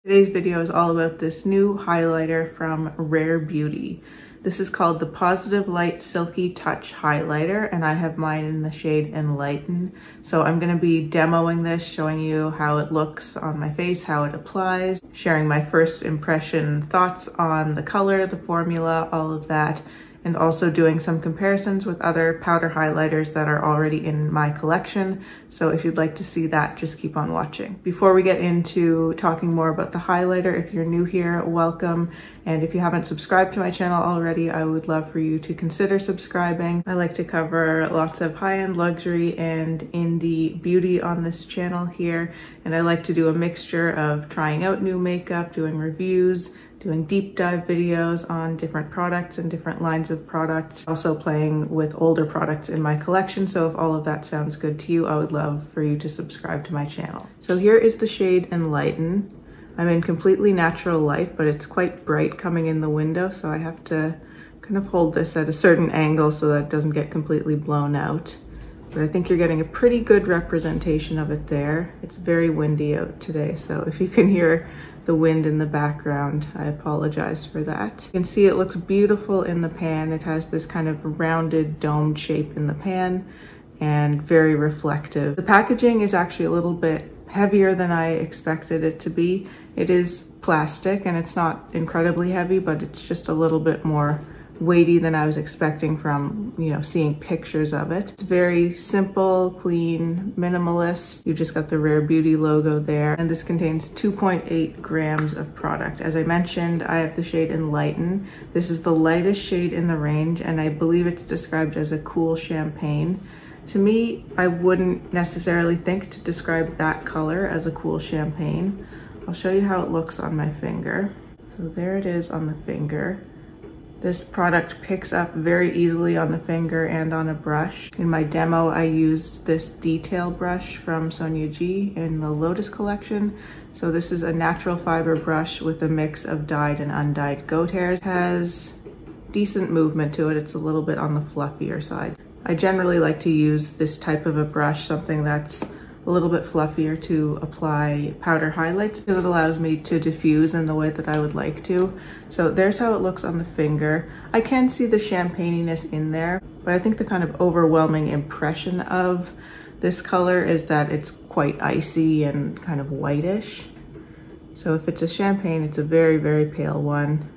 Today's video is all about this new highlighter from Rare Beauty. This is called the Positive Light Silky Touch Highlighter, and I have mine in the shade Enlighten. So I'm going to be demoing this, showing you how it looks on my face, how it applies, sharing my first impression thoughts on the color, the formula, all of that, and also doing some comparisons with other powder highlighters that are already in my collection. So if you'd like to see that, just keep on watching. Before we get into talking more about the highlighter, if you're new here, welcome. And if you haven't subscribed to my channel already, I would love for you to consider subscribing. I like to cover lots of high-end luxury and indie beauty on this channel here. And I like to do a mixture of trying out new makeup, doing reviews, doing deep dive videos on different products and different lines of products, also playing with older products in my collection. So if all of that sounds good to you, I would love for you to subscribe to my channel. So here is the shade Enlighten. I'm in completely natural light, but it's quite bright coming in the window, so I have to kind of hold this at a certain angle so that it doesn't get completely blown out. But I think you're getting a pretty good representation of it there. It's very windy out today, so if you can hear the wind in the background, I apologize for that. You can see it looks beautiful in the pan. It has this kind of rounded domed shape in the pan and very reflective. The packaging is actually a little bit heavier than I expected it to be. It is plastic and it's not incredibly heavy, but it's just a little bit more weighty than I was expecting from, seeing pictures of it. It's very simple, clean, minimalist. You just got the Rare Beauty logo there. And this contains 2.8 grams of product. As I mentioned, I have the shade Enlighten. This is the lightest shade in the range, and I believe it's described as a cool champagne. To me, I wouldn't necessarily think to describe that color as a cool champagne. I'll show you how it looks on my finger. So there it is on the finger. This product picks up very easily on the finger and on a brush. In my demo, I used this detail brush from Sonia G in the Lotus collection. So this is a natural fiber brush with a mix of dyed and undyed goat hairs. It has decent movement to it. It's a little bit on the fluffier side. I generally like to use this type of a brush, something that's a little bit fluffier, to apply powder highlights because it allows me to diffuse in the way that I would like to. So there's how it looks on the finger. I can see the champagniness in there, but I think the kind of overwhelming impression of this color is that it's quite icy and kind of whitish. So if it's a champagne, it's a very, very pale one.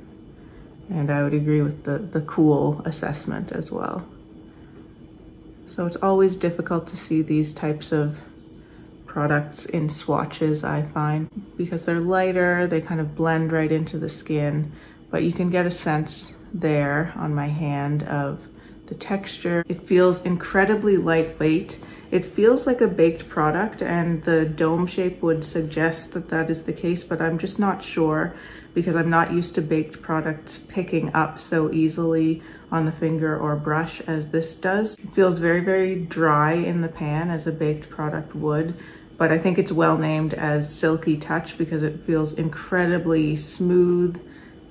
And I would agree with the cool assessment as well. So it's always difficult to see these types of products in swatches, I find, because they're lighter, they kind of blend right into the skin, but you can get a sense there on my hand of the texture. It feels incredibly lightweight. It feels like a baked product, and the dome shape would suggest that that is the case, but I'm just not sure because I'm not used to baked products picking up so easily on the finger or brush as this does. It feels very, very dry in the pan, as a baked product would, but I think it's well named as Silky Touch because it feels incredibly smooth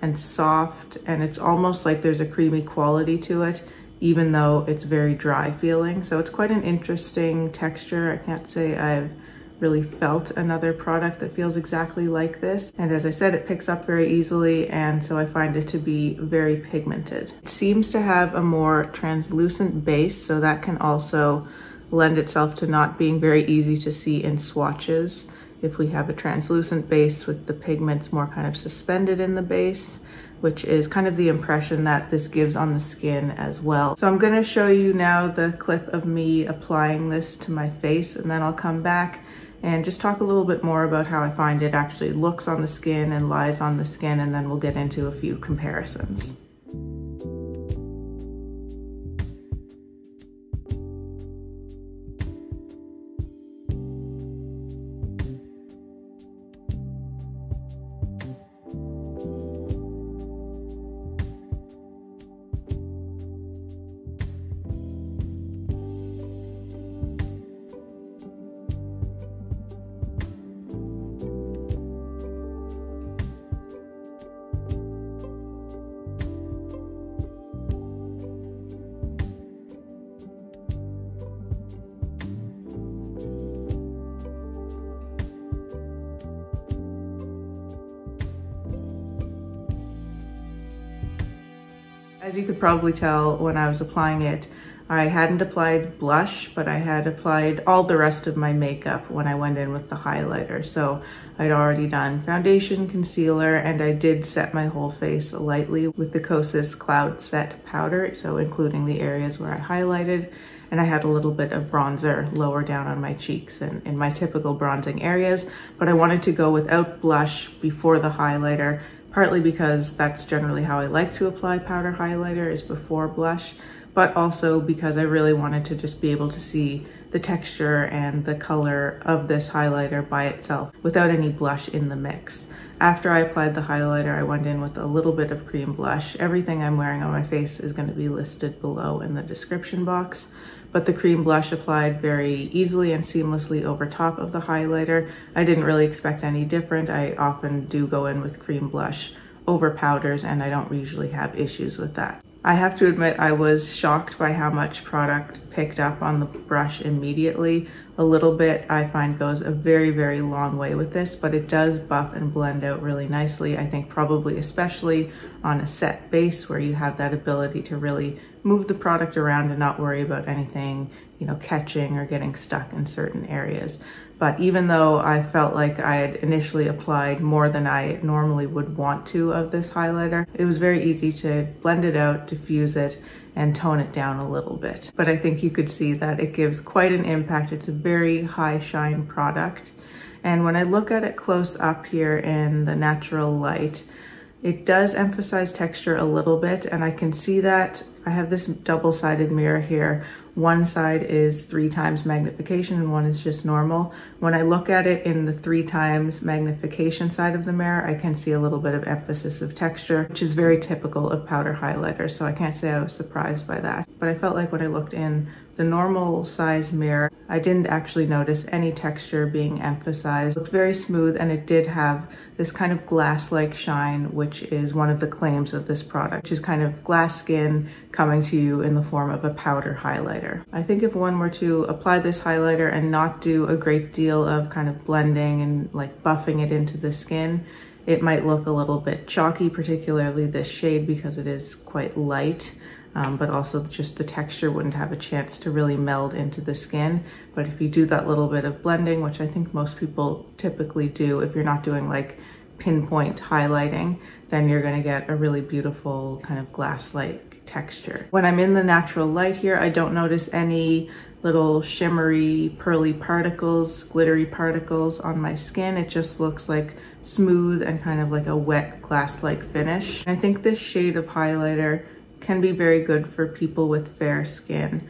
and soft, and it's almost like there's a creamy quality to it, even though it's very dry feeling. So it's quite an interesting texture. I can't say I've really felt another product that feels exactly like this. And as I said, it picks up very easily, and so I find it to be very pigmented. It seems to have a more translucent base, so that can also lend itself to not being very easy to see in swatches. If we have a translucent base with the pigments more kind of suspended in the base, which is kind of the impression that this gives on the skin as well. So I'm gonna show you now the clip of me applying this to my face, and then I'll come back and just talk a little bit more about how I find it actually looks on the skin and lies on the skin, and then we'll get into a few comparisons. As you could probably tell when I was applying it, I hadn't applied blush, but I had applied all the rest of my makeup when I went in with the highlighter. So I'd already done foundation, concealer, and I did set my whole face lightly with the Kosas Cloud Set powder, so including the areas where I highlighted. And I had a little bit of bronzer lower down on my cheeks and in my typical bronzing areas, but I wanted to go without blush before the highlighter, partly because that's generally how I like to apply powder highlighter, is before blush, but also because I really wanted to just be able to see the texture and the color of this highlighter by itself without any blush in the mix. After I applied the highlighter, I went in with a little bit of cream blush. Everything I'm wearing on my face is going to be listed below in the description box, but the cream blush applied very easily and seamlessly over top of the highlighter. I didn't really expect any different. I often do go in with cream blush over powders, and I don't usually have issues with that. I have to admit I was shocked by how much product picked up on the brush immediately. A little bit I find goes a very, very long way with this, but it does buff and blend out really nicely. I think probably especially on a set base where you have that ability to really move the product around and not worry about anything, you know, catching or getting stuck in certain areas. But even though I felt like I had initially applied more than I normally would want to of this highlighter, it was very easy to blend it out, diffuse it, and tone it down a little bit. But I think you could see that it gives quite an impact. It's a very high shine product. And when I look at it close up here in the natural light, it does emphasize texture a little bit, and I can see that. I have this double-sided mirror here. One side is 3 times magnification and one is just normal. When I look at it in the 3 times magnification side of the mirror, I can see a little bit of emphasis of texture, which is very typical of powder highlighter, so I can't say I was surprised by that. But I felt like when I looked in the normal size mirror, I didn't actually notice any texture being emphasized. It looked very smooth, and it did have this kind of glass-like shine, which is one of the claims of this product, which is kind of glass skin coming to you in the form of a powder highlighter. I think if one were to apply this highlighter and not do a great deal of kind of blending and like buffing it into the skin, it might look a little bit chalky, particularly this shade because it is quite light. But also just the texture wouldn't have a chance to really meld into the skin. But if you do that little bit of blending, which I think most people typically do, if you're not doing like pinpoint highlighting, then you're gonna get a really beautiful kind of glass-like texture. When I'm in the natural light here, I don't notice any little shimmery, pearly particles, glittery particles on my skin. It just looks like smooth and kind of like a wet glass-like finish. I think this shade of highlighter can be very good for people with fair skin.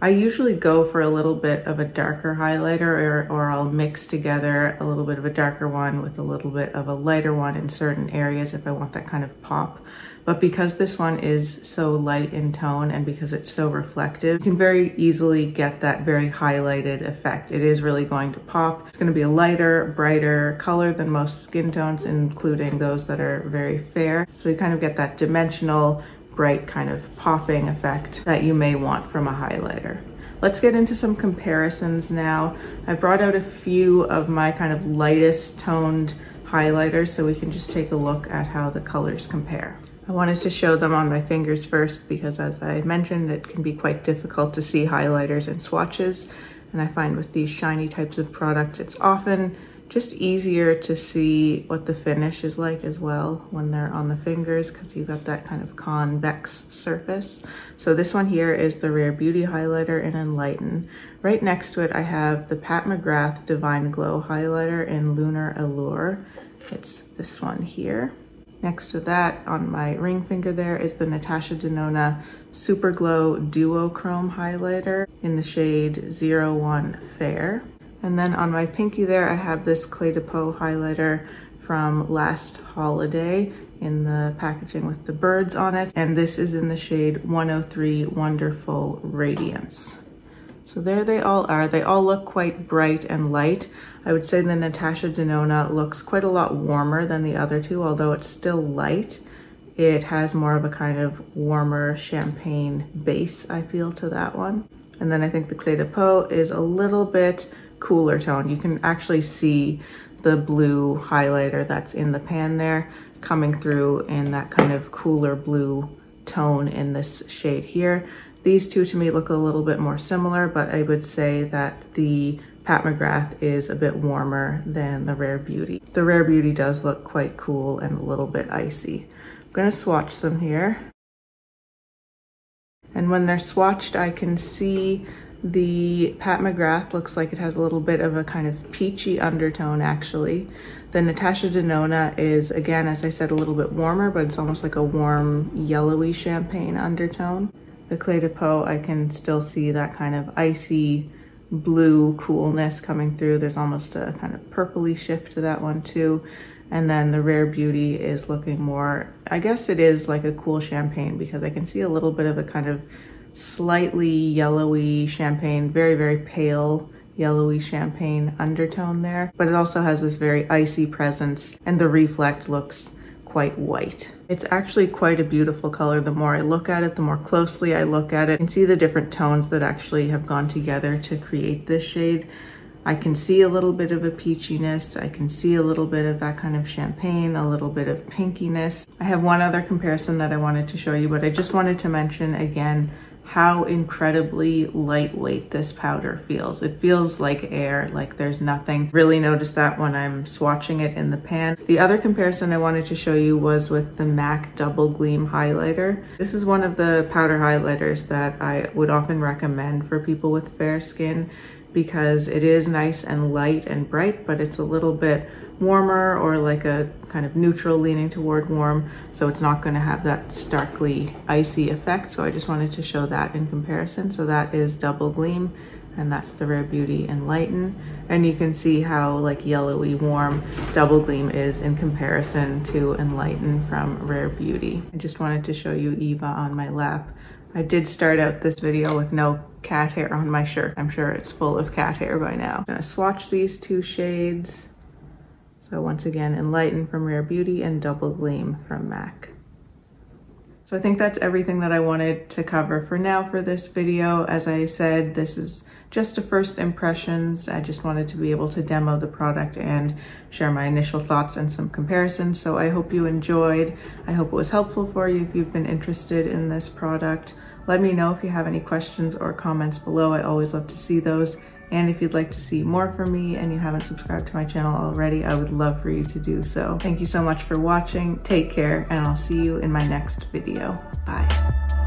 I usually go for a little bit of a darker highlighter, or I'll mix together a little bit of a darker one with a little bit of a lighter one in certain areas if I want that kind of pop. But because this one is so light in tone and because it's so reflective, you can very easily get that very highlighted effect. It is really going to pop. It's going to be a lighter, brighter color than most skin tones, including those that are very fair. So you kind of get that dimensional, bright kind of popping effect that you may want from a highlighter. Let's get into some comparisons now. I brought out a few of my kind of lightest toned highlighters so we can just take a look at how the colors compare. I wanted to show them on my fingers first because, as I mentioned, it can be quite difficult to see highlighters in swatches, and I find with these shiny types of products it's often just easier to see what the finish is like as well when they're on the fingers, because you've got that kind of convex surface. So this one here is the Rare Beauty highlighter in Enlighten. Right next to it I have the Pat McGrath Divine Glow highlighter in Lunar Allure. It's this one here. Next to that on my ring finger there is the Natasha Denona Super Glow Duochrome highlighter in the shade 01 Fair. And then on my pinky there, I have this Cle de Peau highlighter from last holiday in the packaging with the birds on it. And this is in the shade 103 Wonderful Radiance. So there they all are. They all look quite bright and light. I would say the Natasha Denona looks quite a lot warmer than the other two, although it's still light. It has more of a kind of warmer champagne base, I feel, to that one. And then I think the Cle de Peau is a little bit cooler tone. You can actually see the blue highlighter that's in the pan there coming through in that kind of cooler blue tone in this shade here. These two to me look a little bit more similar, but I would say that the Pat McGrath is a bit warmer than the Rare Beauty. The Rare Beauty does look quite cool and a little bit icy. I'm gonna swatch them here. And when they're swatched, I can see the Pat McGrath looks like it has a little bit of a kind of peachy undertone actually. The Natasha Denona is, again, as I said, a little bit warmer, but it's almost like a warm yellowy champagne undertone. The Cle de Peau, I can still see that kind of icy blue coolness coming through. There's almost a kind of purpley shift to that one too. And then the Rare Beauty is looking more, I guess it is like a cool champagne, because I can see a little bit of a kind of slightly yellowy champagne, very, very pale yellowy champagne undertone there. But it also has this very icy presence, and the reflect looks quite white. It's actually quite a beautiful color. The more I look at it, the more closely I look at it, and see the different tones that actually have gone together to create this shade. I can see a little bit of a peachiness. I can see a little bit of that kind of champagne, a little bit of pinkiness. I have one other comparison that I wanted to show you, but I just wanted to mention again how incredibly lightweight this powder feels. It feels like air, like there's nothing. Really noticed that when I'm swatching it in the pan. The other comparison I wanted to show you was with the MAC Double Gleam highlighter. This is one of the powder highlighters that I would often recommend for people with fair skin, because it is nice and light and bright, but it's a little bit warmer, or like a kind of neutral leaning toward warm, so it's not going to have that starkly icy effect. So I just wanted to show that in comparison. So that is Double Gleam, and that's the Rare Beauty Enlighten. And you can see how like yellowy warm Double Gleam is in comparison to Enlighten from Rare Beauty. I just wanted to show you Eva on my lap. I did start out this video with no cat hair on my shirt. I'm sure it's full of cat hair by now. I'm gonna swatch these two shades. So once again, Enlighten from Rare Beauty and Double Gleam from MAC. So I think that's everything that I wanted to cover for now for this video. As I said, this is just a first impressions. I just wanted to be able to demo the product and share my initial thoughts and some comparisons. So I hope you enjoyed. I hope it was helpful for you if you've been interested in this product. Let me know if you have any questions or comments below. I always love to see those. And if you'd like to see more from me and you haven't subscribed to my channel already, I would love for you to do so. Thank you so much for watching. Take care, and I'll see you in my next video. Bye.